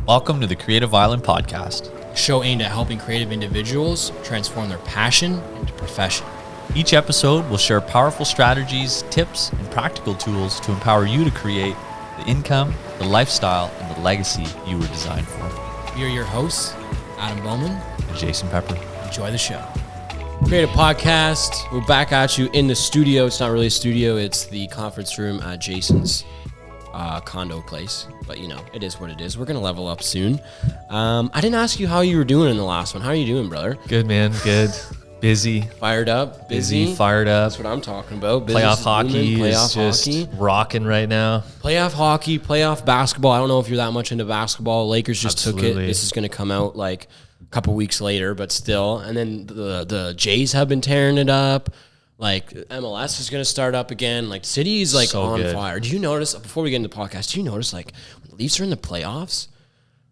Welcome to the Creative Island Podcast, a show aimed at helping creative individuals transform their passion into profession. Each episode will share powerful strategies, tips, and practical tools to empower you to create the income, the lifestyle, and the legacy you were designed for. We are your hosts, Adam Bowman and Jason Pepper. Enjoy the show. Creative Podcast. We're back at you in the studio. It's not really a studio. It's the conference room at Jason's condo place. But, you know, it is what it is. We're going to level up soon. I didn't ask you how you were doing in the last one. How are you doing, brother? Good, man. Good. Busy. Fired up? Busy? Fired up. That's what I'm talking about. Playoff hockey is just rocking right now. Playoff hockey, playoff basketball. I don't know if you're that much into basketball. Lakers just took it. This is going to come out like a couple weeks later, but still. And then the Jays have been tearing it up. Like MLS is going to start up again. Like city's like so on fire. Do you notice, before we get into the podcast, do you notice like when the Leafs are in the playoffs,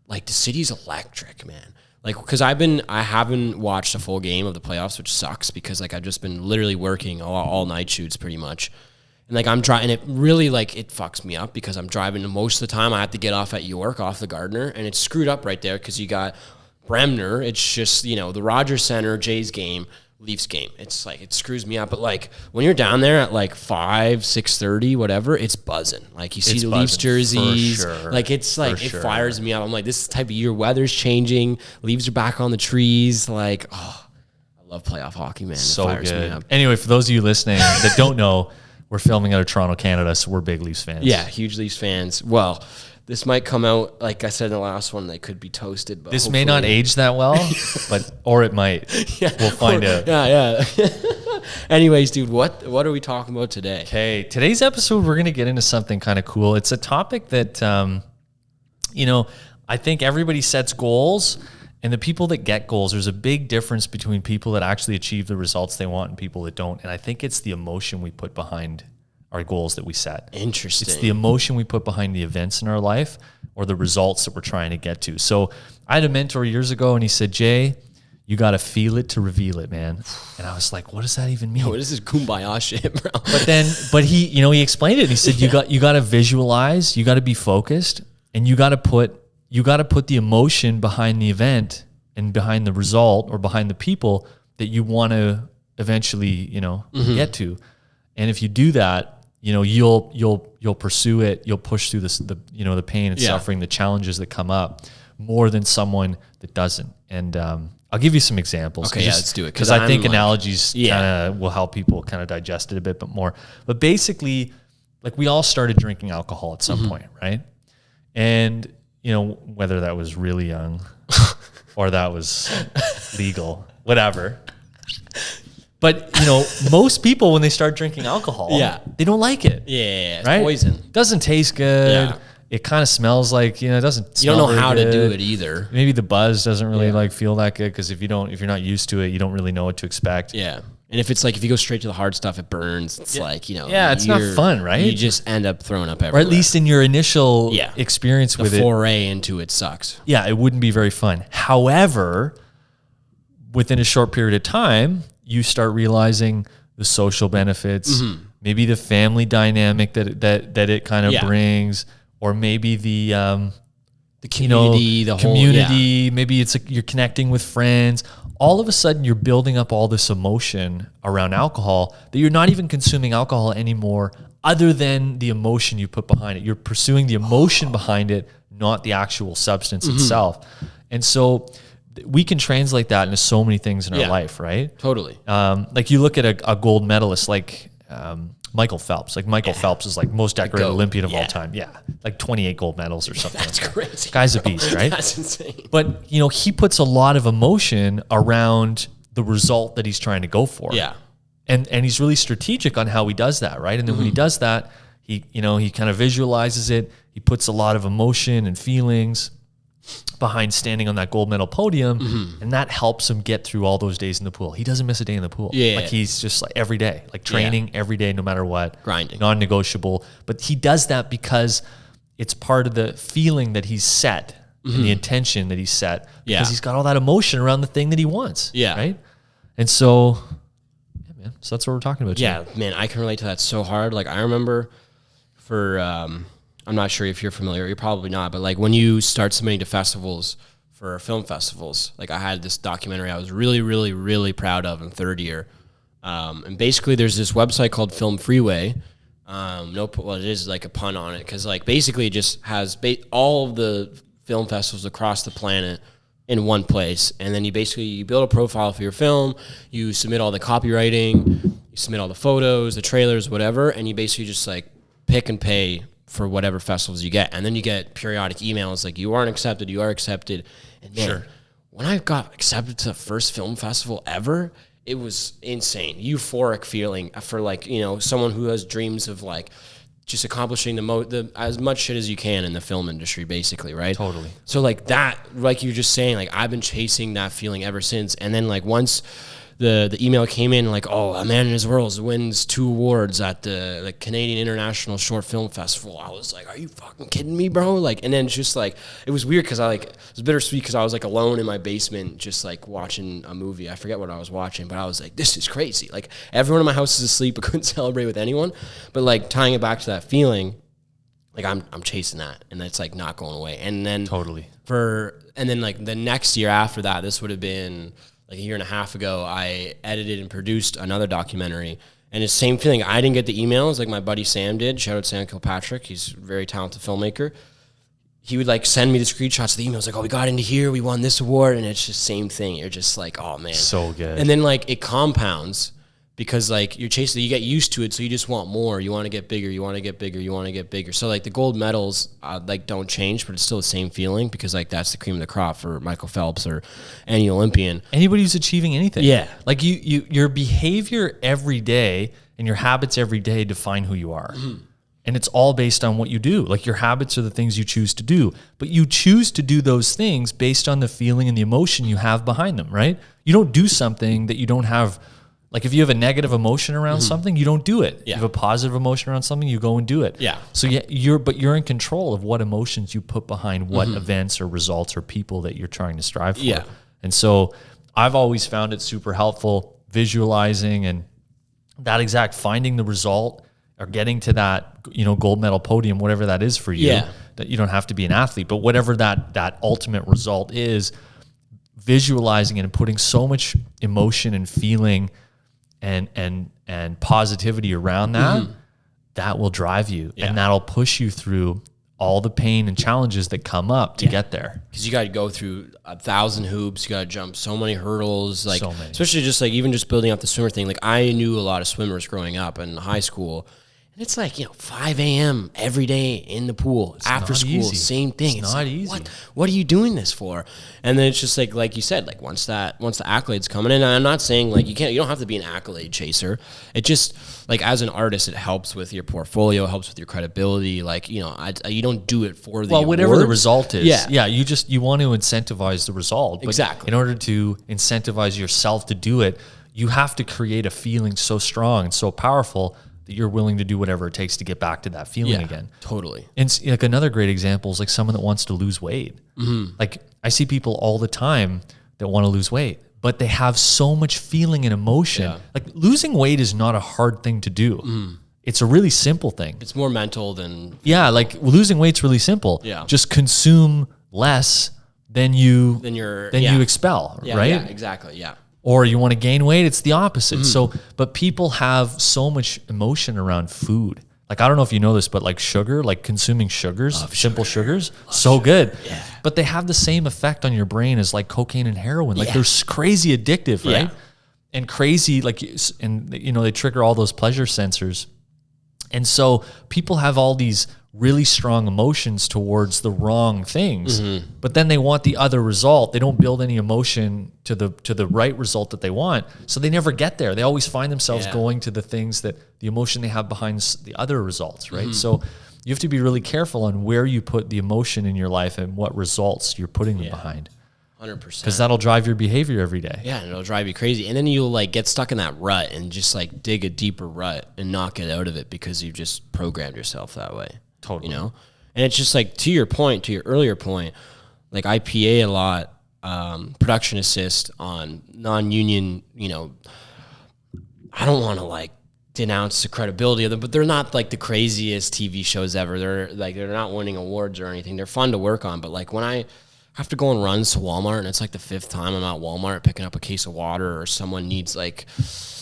like the city's electric, man. Like, because I haven't watched a full game of the playoffs, which sucks because like I've just been literally working all night shoots pretty much. And like I'm driving, and it really like it fucks me up because I'm driving, and most of the time I have to get off at York, off the Gardner, and it's screwed up right there because you got Bremner. It's just, you know, the Rogers Center, Jays game, Leafs game. It's like, it screws me up. But like when you're down there at like 6:30, whatever, it's buzzing. Like you see the Leafs jerseys. Sure. Like it's like, it fires me up. I'm like, this type of year, weather's changing. Leaves are back on the trees. Like, oh, I love playoff hockey, man. So it fires me up. Anyway, for those of you listening that don't know, we're filming out of Toronto, Canada, so we're big Leafs fans. Yeah, huge Leafs fans. Well, this might come out, like I said in the last one, they could be toasted. But this may not age that well, or it might. Yeah. We'll find out. Yeah. Anyways, dude, what are we talking about today? Okay, today's episode, we're going to get into something kind of cool. It's a topic that, you know, I think everybody sets goals, and the people that get goals, there's a big difference between people that actually achieve the results they want and people that don't. And I think it's the emotion we put behind our goals that we set. Interesting. It's the emotion we put behind the events in our life or the results that we're trying to get to. So I had a mentor years ago, and he said, Jay, you got to feel it to reveal it, man. And I was like, what does that even mean? Yo, this is kumbaya shit, bro. But he, you know, he explained it. And he said, you got to visualize, you got to be focused, and you got to put the emotion behind the event and behind the result or behind the people that you want to eventually, you know, get to. And if you do that, you know, you'll pursue it. You'll push through the pain and suffering, the challenges that come up more than someone that doesn't. And I'll give you some examples. Okay, let's do it. Because I think analogies kind of will help people kind of digest it a bit more. But basically, like we all started drinking alcohol at some point, right? And, you know, whether that was really young or that was legal, whatever. But, you know, most people, when they start drinking alcohol, they don't like it. Yeah, it's right? poison. Doesn't taste good. Yeah. It kind of smells like, you know, it doesn't smell. You don't know how good. to do it either. Maybe the buzz doesn't really like feel that good because if you're not used to it, you don't really know what to expect. Yeah. And if it's like, if you go straight to the hard stuff, it burns. It's like, you know. Yeah, it's not fun, right? You just end up throwing up everywhere. Or at least in your initial experience with it. The foray into it sucks. Yeah, it wouldn't be very fun. However, within a short period of time, you start realizing the social benefits, maybe the family dynamic that it kind of brings, or maybe the community, the community. Maybe it's you're connecting with friends. All of a sudden, you're building up all this emotion around alcohol that you're not even consuming alcohol anymore, other than the emotion you put behind it. You're pursuing the emotion behind it, not the actual substance itself. And so we can translate that into so many things in our life, right? Totally. Like you look at a gold medalist like Michael Phelps. Like Michael Phelps is like most decorated Olympian of all time. Yeah, like 28 gold medals or something. That's like crazy. That. Guy's a beast, right? That's insane. But, you know, he puts a lot of emotion around the result that he's trying to go for. Yeah. And he's really strategic on how he does that, right? And then when he does that, he kind of visualizes it. He puts a lot of emotion and feelings behind standing on that gold medal podium, and that helps him get through all those days in the pool. He doesn't miss a day in the pool. Like he's just like every day, like training every day, no matter what. Grinding. Non-negotiable. But he does that because it's part of the feeling that he's set and the intention that he's set because he's got all that emotion around the thing that he wants. Yeah. Right? And so, yeah, man. So that's what we're talking about today. Yeah, man, I can relate to that so hard. Like I remember for I'm not sure if you're familiar, you're probably not, but like when you start submitting to festivals for film festivals, like I had this documentary I was really, really, really proud of in third year. And basically there's this website called Film Freeway. Well, it is like a pun on it because like basically it just has all of the film festivals across the planet in one place, and then you build a profile for your film, you submit all the copywriting, you submit all the photos, the trailers, whatever, and you basically just like pick and pay for whatever festivals you get, and then you get periodic emails like you aren't accepted, you are accepted, and man, when I got accepted to the first film festival ever, it was insane, euphoric feeling for like, you know, someone who has dreams of like just accomplishing the as much shit as you can in the film industry, basically, right? Totally. So like that, like you're just saying, like I've been chasing that feeling ever since. And then like once the email came in, like, oh, A Man in His Worlds wins 2 awards at the Canadian International Short Film Festival, I was like, are you fucking kidding me, bro? Like, and then it's just like, it was weird because it was bittersweet because I was like alone in my basement just like watching a movie. I forget what I was watching, but I was like, this is crazy. Like everyone in my house is asleep. I couldn't celebrate with anyone. But like tying it back to that feeling, like I'm chasing that, and it's like not going away. And then like the next year after that, this would have been like a year and a half ago, I edited and produced another documentary, and it's the same feeling. I didn't get the emails like my buddy Sam did. Shout out Sam Kilpatrick. He's a very talented filmmaker. He would like send me the screenshots of the emails like, oh, we got into here, we won this award, and it's just same thing. You're just like, oh man. So good. And then like it compounds because like you're chasing, you get used to it, so you just want more. You want to get bigger, you want to get bigger, you want to get bigger. So like the gold medals like don't change, but it's still the same feeling because like that's the cream of the crop for Michael Phelps or any Olympian. Anybody who's achieving anything. Yeah. Like your behavior every day and your habits every day define who you are. Mm-hmm. And it's all based on what you do. Like your habits are the things you choose to do, but you choose to do those things based on the feeling and the emotion you have behind them, right? You don't do something that you don't have. Like if you have a negative emotion around something, you don't do it. Yeah. You have a positive emotion around something, you go and do it. Yeah. So yeah, you're in control of what emotions you put behind what events or results or people that you're trying to strive for. Yeah. And so I've always found it super helpful visualizing and that exact finding the result or getting to that, you know, gold medal podium, whatever that is for you. Yeah. That you don't have to be an athlete, but whatever that ultimate result is, visualizing it and putting so much emotion and feeling and positivity around that, that will drive you and that'll push you through all the pain and challenges that come up to get there. Because you got to go through 1,000 hoops, you got to jump so many hurdles, like so many. Especially just like even just building up the swimmer thing. Like I knew a lot of swimmers growing up in high school. And it's like, you know, 5 a.m. every day in the pool, it's after school, easy. Same thing. It's not like, easy. What are you doing this for? And then it's just like you said, like once the accolades come in, and I'm not saying like you don't have to be an accolade chaser. It just like as an artist, it helps with your portfolio, helps with your credibility. Like, you know, you don't do it for the whatever awards. the result is. Yeah. You want to incentivize the result. But exactly. In order to incentivize yourself to do it, you have to create a feeling so strong and so powerful that you're willing to do whatever it takes to get back to that feeling again. Totally. And like another great example is like someone that wants to lose weight. Like I see people all the time that want to lose weight, but they have so much feeling and emotion. Yeah. Like losing weight is not a hard thing to do. It's a really simple thing. It's more mental than... Yeah, like losing weight's really simple. Yeah. Just consume less than you expel, right? Yeah, exactly, yeah. Or you want to gain weight, it's the opposite. So, but people have so much emotion around food. Like, I don't know if you know this, but like sugar, like consuming sugars, simple sugars, so good. Yeah. But they have the same effect on your brain as like cocaine and heroin. Like they're crazy addictive, right? Yeah. And crazy, like, and you know, they trigger all those pleasure sensors. And so people have all these really strong emotions towards the wrong things, but then they want the other result. They don't build any emotion to the right result that they want, so they never get there. They always find themselves going to the things that the emotion they have behind the other results, right? So you have to be really careful on where you put the emotion in your life and what results you're putting them behind. 100%. Because that'll drive your behavior every day. Yeah, and it'll drive you crazy. And then you'll like get stuck in that rut and just like dig a deeper rut and not get out of it because you've just programmed yourself that way. Totally. You know? And it's just like to your earlier point, like I PA a lot, production assist on non-union, you know, I don't want to like denounce the credibility of them, but they're not like the craziest TV shows ever. They're not winning awards or anything. They're fun to work on, but like when I have to go on runs to Walmart and it's like the 5th time I'm at Walmart picking up a case of water, or someone needs like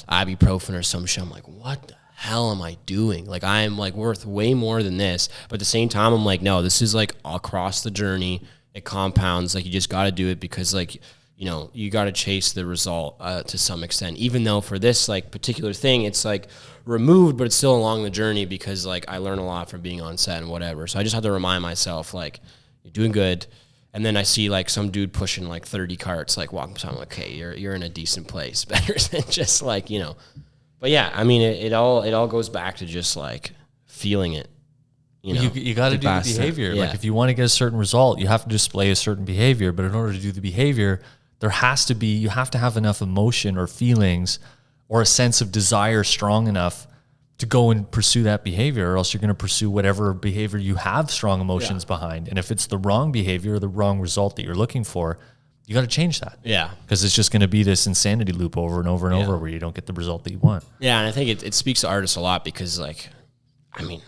ibuprofen or some shit, I'm like, what the hell am I doing? Like, I'm like worth way more than this. But at the same time, I'm like, no, this is like across the journey. It compounds. Like, you just got to do it because, like, you know, you got to chase the result to some extent. Even though for this like particular thing, it's like removed, but it's still along the journey because like I learn a lot from being on set and whatever. So I just have to remind myself, like, you're doing good. And then I see like some dude pushing like 30 carts, like walking beside. I'm like, okay, you're in a decent place, better than just like, you know. But yeah, I mean, it all goes back to just like feeling it. You know, you got to do the behavior. Yeah. Like, if you want to get a certain result, you have to display a certain behavior. But in order to do the behavior, you have to have enough emotion or feelings or a sense of desire strong enough to go and pursue that behavior, or else you're going to pursue whatever behavior you have strong emotions behind. And if it's the wrong behavior or the wrong result that you're looking for, you got to change that. Yeah. Because it's just going to be this insanity loop over and over and over where you don't get the result that you want. Yeah. And I think it speaks to artists a lot because, like, I mean,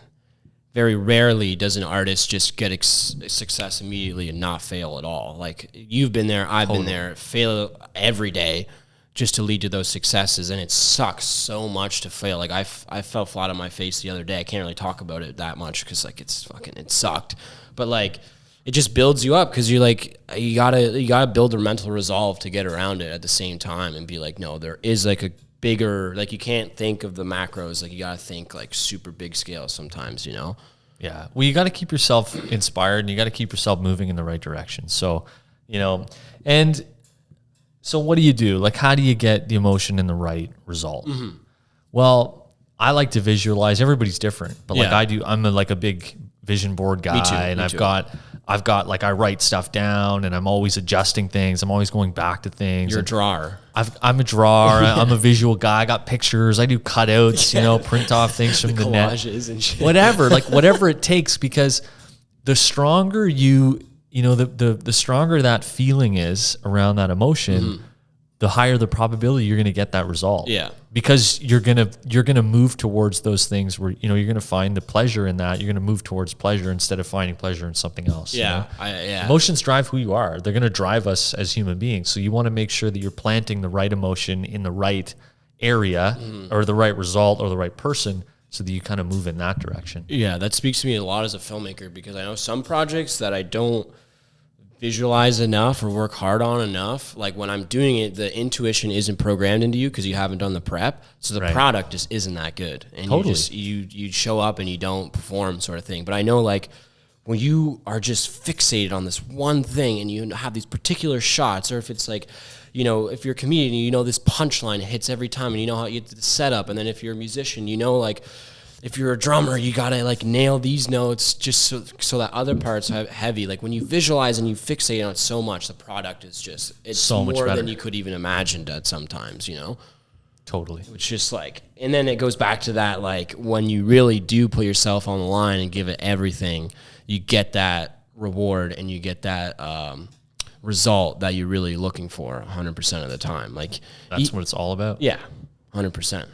very rarely does an artist just get success immediately and not fail at all. Like, you've been there, I've been there, fail every day just to lead to those successes. And it sucks so much to fail. Like, I fell flat on my face the other day. I can't really talk about it that much because, like, it sucked. But, like, it just builds you up because you're like, you gotta build a mental resolve to get around it at the same time and be like, no, there is like a bigger, like, you can't think of the macros. Like, you gotta think like super big scale sometimes, you know? Yeah. Well, you got to keep yourself inspired and you got to keep yourself moving in the right direction. So, you know, and so what do you do? Like, how do you get the emotion in the right result? Mm-hmm. Well, I like to visualize. Everybody's different, but like I'm a big vision board guy. Me too, and I've got like, I write stuff down and I'm always adjusting things. I'm always going back to things. You're a drawer. I'm a drawer. I'm a visual guy. I got pictures. I do cutouts, you know, print off things from the collages net. And shit. Whatever it takes, because the stronger the stronger that feeling is around that emotion, the higher the probability you're going to get that result. Yeah. Because you're going to move towards those things where, you know, you're going to find the pleasure in that. You're going to move towards pleasure instead of finding pleasure in something else. Yeah. You know? Emotions drive who you are. They're going to drive us as human beings. So you want to make sure that you're planting the right emotion in the right area or the right result or the right person so that you kind of move in that direction. Yeah. That speaks to me a lot as a filmmaker because I know some projects that I don't visualize enough or work hard on enough. Like, when I'm doing it, the intuition isn't programmed into you because you haven't done the prep. So the product just isn't that good. And you show up and you don't perform, sort of thing. But I know, like, when you are just fixated on this one thing and you have these particular shots, or if it's like, you know, if you're a comedian, you know, this punchline hits every time and you know how you get the setup. And then if you're a musician, you know, like, if you're a drummer, you gotta like nail these notes just so that other parts are heavy. Like, when you visualize and you fixate on it so much, the product is just, it's so much more better than you could even imagine at sometimes, you know? Totally. It's just like, and then it goes back to that, like, when you really do put yourself on the line and give it everything, you get that reward and you get that result that you're really looking for 100% of the time. Like, that's what it's all about. Yeah, 100%.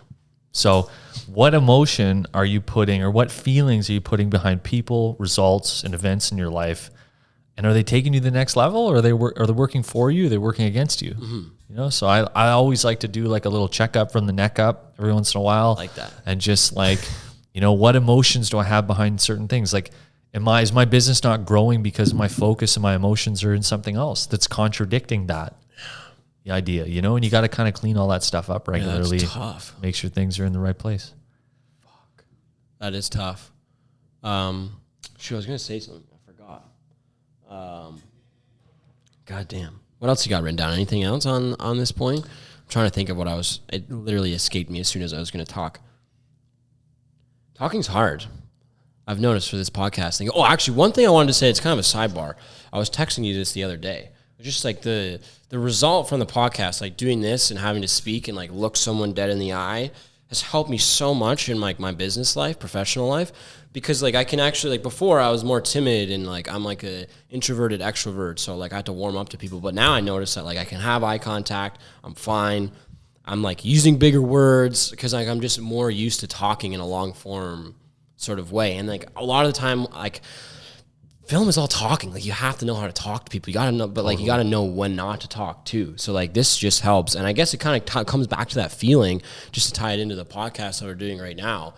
So what emotion are you putting, or what feelings are you putting behind people, results, and events in your life? And are they taking you to the next level, or are they working for you? Or are they working against you? Mm-hmm. You know, so I always like to do like a little checkup from the neck up every once in a while. Like that. And just like, you know, what emotions do I have behind certain things? Like, is my business not growing because my focus and my emotions are in something else that's contradicting that idea, you know? And you got to kind of clean all that stuff up regularly. Yeah, that's tough. Make sure things are in the right place. Fuck. That is tough. Shoot, I was going to say something. I forgot. God damn. What else you got written down? Anything else on this point? I'm trying to think of it literally escaped me as soon as I was going to talk. Talking's hard. I've noticed for this podcasting. Oh, actually, one thing I wanted to say, it's kind of a sidebar. I was texting you this the other day. Just like the result from the podcast, like doing this and having to speak and like look someone dead in the eye has helped me so much in like my business life, professional life, because like I can actually, like, before I was more timid and like I'm like a introverted extrovert, so like I had to warm up to people. But now I notice that like I can have eye contact, I'm fine. I'm like using bigger words because like I'm just more used to talking in a long form sort of way. And like a lot of the time, like film is all talking. Like you have to know how to talk to people. You gotta know, but like you gotta know when not to talk too. So like this just helps. And I guess it kind of comes back to that feeling, just to tie it into the podcast that we're doing right now.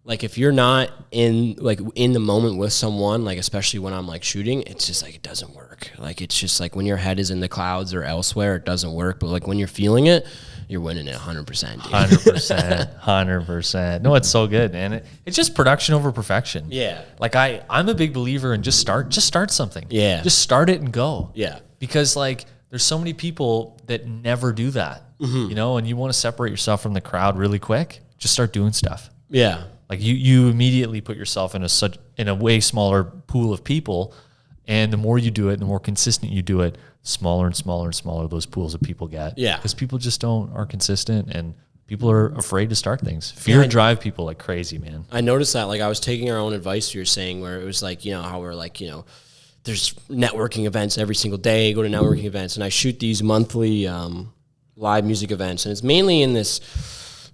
Like if you're not in the moment with someone, like especially when I'm like shooting, it's just like it doesn't work. Like it's just like when your head is in the clouds or elsewhere, it doesn't work. But like when you're feeling it, you're winning it 100%. 100%. No, it's so good, man. It's just production over perfection. Yeah. Like I'm a big believer in just start something. Yeah. Just start it and go. Yeah. Because like there's so many people that never do that, you know, and you want to separate yourself from the crowd really quick. Just start doing stuff. Yeah. Like you immediately put yourself in a way smaller pool of people, and the more you do it, the more consistent you do it, smaller and smaller and smaller those pools of people get. Yeah, because people just aren't consistent, and people are afraid to start things. Fear drive people like crazy, man. I noticed that. Like I was taking our own advice you were saying, where it was like, you know, how we're like, you know, there's networking events every single day. Go to networking events, and I shoot these monthly live music events, and it's mainly in this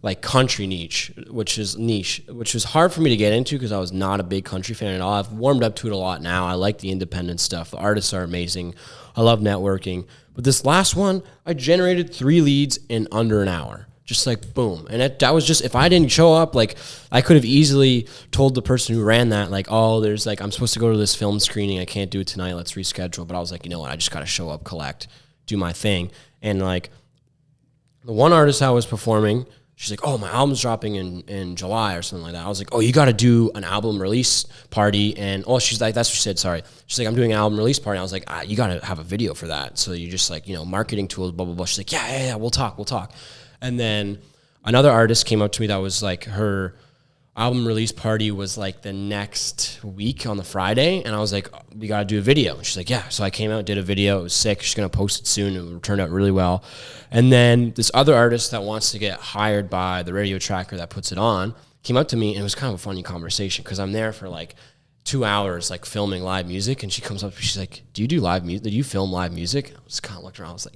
like country niche, which was hard for me to get into because I was not a big country fan at all. I've warmed up to it a lot now. I like the independent stuff. The artists are amazing. I love networking. But this last one, I generated 3 leads in under an hour. Just like boom. And that was just, if I didn't show up, like I could have easily told the person who ran that, like, oh, there's like, I'm supposed to go to this film screening. I can't do it tonight. Let's reschedule. But I was like, you know what? I just got to show up, collect, do my thing. And like the one artist I was performing, she's like, oh, my album's dropping in July or something like that. I was like, oh, you got to do an album release party. And, oh, she's like, that's what she said, sorry. She's like, I'm doing an album release party. And I was like, you got to have a video for that. So you just like, you know, marketing tools, blah, blah, blah. She's like, yeah, we'll talk. And then another artist came up to me that was like her album release party was like the next week on the Friday. And I was like, we got to do a video. And she's like, yeah. So I came out, did a video. It was sick. She's going to post it soon. It turned out really well. And then this other artist that wants to get hired by the radio tracker that puts it on came up to me, and it was kind of a funny conversation because I'm there for like 2 hours, like filming live music. And she comes up, she's like, do you do live music? Do you film live music? I was kind of looking around. I was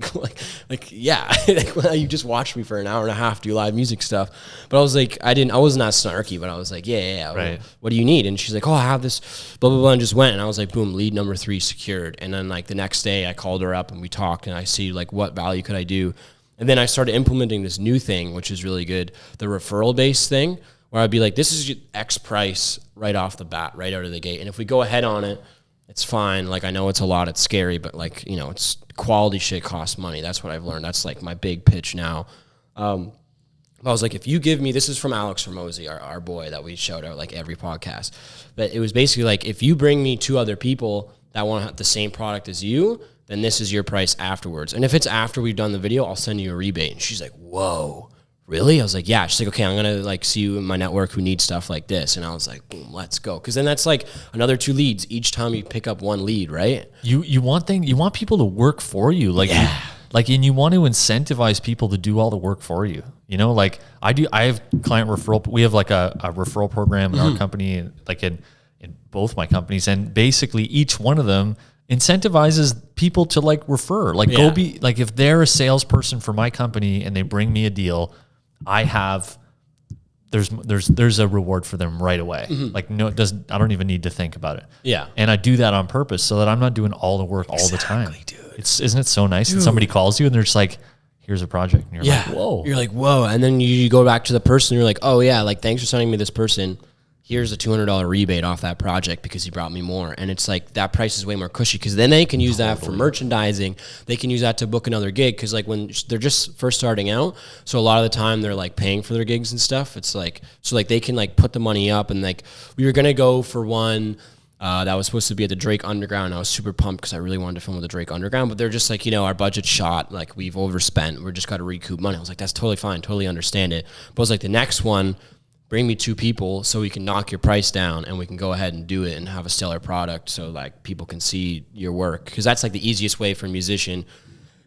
like, yeah, like, well, you just watched me for an hour and a half do live music stuff. But I was like, I wasn't that snarky, but I was like, yeah. Right. What do you need? And she's like, oh, I have this, blah, blah, blah, and just went. And I was like, boom, lead number 3 secured. And then like the next day I called her up and we talked, and I see like what value could I do. And then I started implementing this new thing, which is really good, the referral based thing, where I'd be like, this is X price right off the bat, right out of the gate. And if we go ahead on it, it's fine. Like, I know it's a lot, it's scary, but like, you know, it's quality shit costs money. That's what I've learned. That's like my big pitch now. I was like, if you give me, this is from Alex Ramosi, our boy that we shout out like every podcast, but it was basically like, if you bring me 2 other people that want to have the same product as you, then this is your price afterwards. And if it's after we've done the video, I'll send you a rebate. And she's like, whoa. Really? I was like, yeah. She's like, okay, I'm going to like see you in my network who needs stuff like this. And I was like, boom, let's go. Cause then that's like another 2 leads each time you pick up 1 lead, right? You want people to work for you. Like, yeah. And you want to incentivize people to do all the work for you. You know, like I have client referral. We have like a referral program in our company, like in both my companies. And basically each one of them incentivizes people to like refer, like go be like, if they're a salesperson for my company and they bring me a deal, there's a reward for them right away. Like, no, I don't even need to think about it. Yeah. And I do that on purpose so that I'm not doing all the work all the time. Dude. Isn't it so nice when somebody calls you and they're just like, here's a project. And you're like, whoa. You're like, whoa. And then you go back to the person. You're like, oh yeah, like, thanks for sending me this person. Here's a $200 rebate off that project because he brought me more. And it's like, that price is way more cushy because then they can use that for merchandising. They can use that to book another gig because like when they're just first starting out, so a lot of the time they're like paying for their gigs and stuff. It's like, so like they can like put the money up, and like we were going to go for one that was supposed to be at the Drake Underground. I was super pumped because I really wanted to film with the Drake Underground, but they're just like, you know, our budget's shot, like we've overspent. We're just got to recoup money. I was like, that's totally fine. Totally understand it. But I was like, the next one, bring me 2 people so we can knock your price down and we can go ahead and do it and have a stellar product so like people can see your work. Because that's like the easiest way for a musician.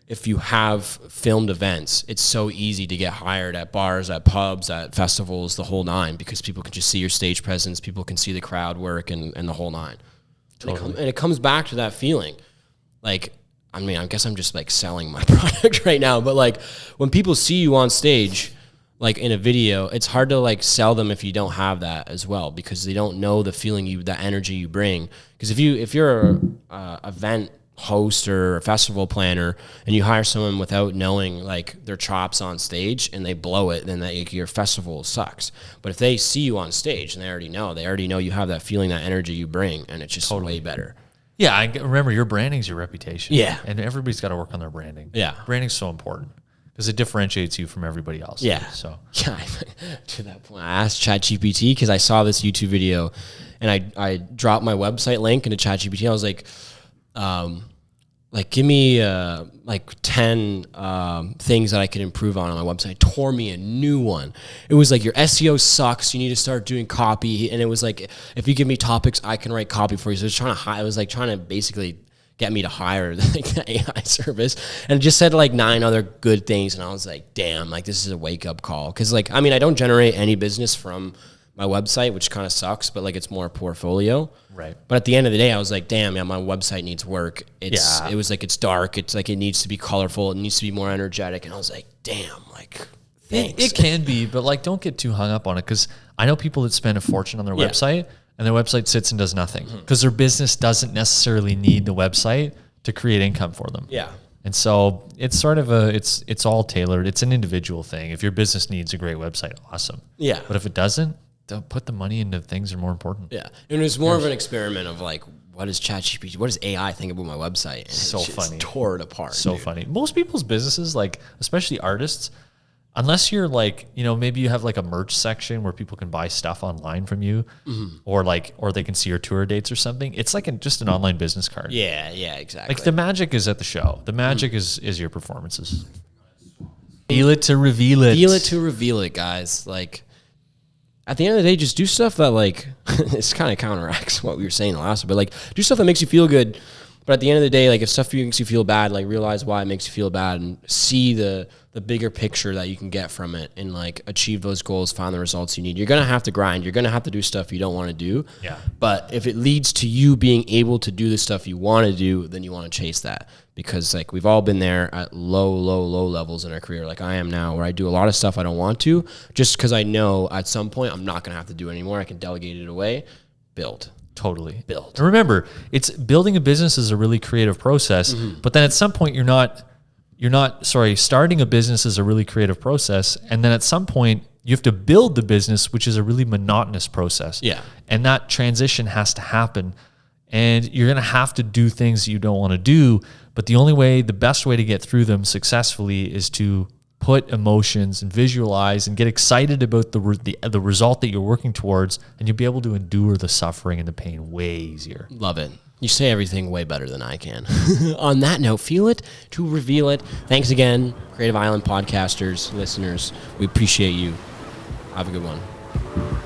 If you have filmed events, it's so easy to get hired at bars, at pubs, at festivals, the whole 9, because people can just see your stage presence, people can see the crowd work and the whole 9. Totally. And it comes back to that feeling. Like, I mean, I guess I'm just like selling my product right now, but like when people see you on stage, like in a video, it's hard to like sell them if you don't have that as well, because they don't know the feeling the energy you bring. Because if you're a event host or a festival planner and you hire someone without knowing like their chops on stage and they blow it, then your festival sucks. But if they see you on stage and they already know you have that feeling, that energy you bring, and it's just way better. Yeah, I remember your branding's your reputation. Yeah. And everybody's got to work on their branding. Yeah. Branding's so important because it differentiates you from everybody else. Yeah. So yeah, to that point, I asked ChatGPT because I saw this YouTube video and I dropped my website link into ChatGPT. I was like, give me like 10 things that I could improve on my website. It tore me a new one. It was like, your SEO sucks. You need to start doing copy. And it was like, if you give me topics, I can write copy for you. So it was trying to basically get me to hire like the AI service, and it just said like 9 other good things. And I was like, damn, like this is a wake up call. Cause like, I mean, I don't generate any business from my website, which kind of sucks, but like it's more a portfolio. Right. But at the end of the day, I was like, damn, yeah, my website needs work. It was like, it's dark. It's like, it needs to be colorful. It needs to be more energetic. And I was like, damn, like, thanks. It can be, but like, don't get too hung up on it. Cause I know people that spend a fortune on their website and their website sits and does nothing because their business doesn't necessarily need the website to create income for them. Yeah. And so it's sort of it's all tailored. It's an individual thing. If your business needs a great website, awesome. Yeah. But if it doesn't, don't put the money into things that are more important. Yeah. And it was more of an experiment of like, what does ChatGPT, what does AI think about my website? And So it just funny. tore it apart. So funny. Most people's businesses, like especially artists, unless you're like, you know, maybe you have like a merch section where people can buy stuff online from you, or they can see your tour dates or something. It's like just an online business card. Yeah, exactly. Like the magic is at the show. The magic is your performances. Feel it to reveal it. Feel it to reveal it, guys. Like, at the end of the day, just do stuff that like, this kind of counteracts what we were saying last, but like, do stuff that makes you feel good. But at the end of the day, like if stuff makes you feel bad, like realize why it makes you feel bad and see the bigger picture that you can get from it and like achieve those goals, find the results you need. You're going to have to grind. You're going to have to do stuff you don't want to do. Yeah. But if it leads to you being able to do the stuff you want to do, then you want to chase that, because like we've all been there at low levels in our career. Like I am now, where I do a lot of stuff I don't want to, just because I know at some point I'm not going to have to do it anymore. I can delegate it away, build. Totally. Build. And remember, it's building a business is a really creative process, but then at some point starting a business is a really creative process. And then at some point you have to build the business, which is a really monotonous process. Yeah. And that transition has to happen. And you're going to have to do things that you don't want to do. But the best way to get through them successfully is to put emotions and visualize and get excited about the result that you're working towards, and you'll be able to endure the suffering and the pain way easier. Love it. You say everything way better than I can. On that note, feel it to reveal it. Thanks again, Creative Island podcasters, listeners. We appreciate you. Have a good one.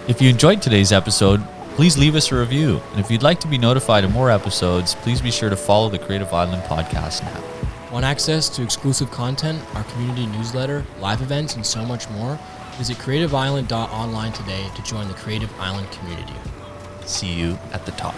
If you enjoyed today's episode, please leave us a review. And if you'd like to be notified of more episodes, please be sure to follow the Creative Island podcast now. Want access to exclusive content, our community newsletter, live events, and so much more? Visit creativeisland.online today to join the Creative Island community. See you at the top.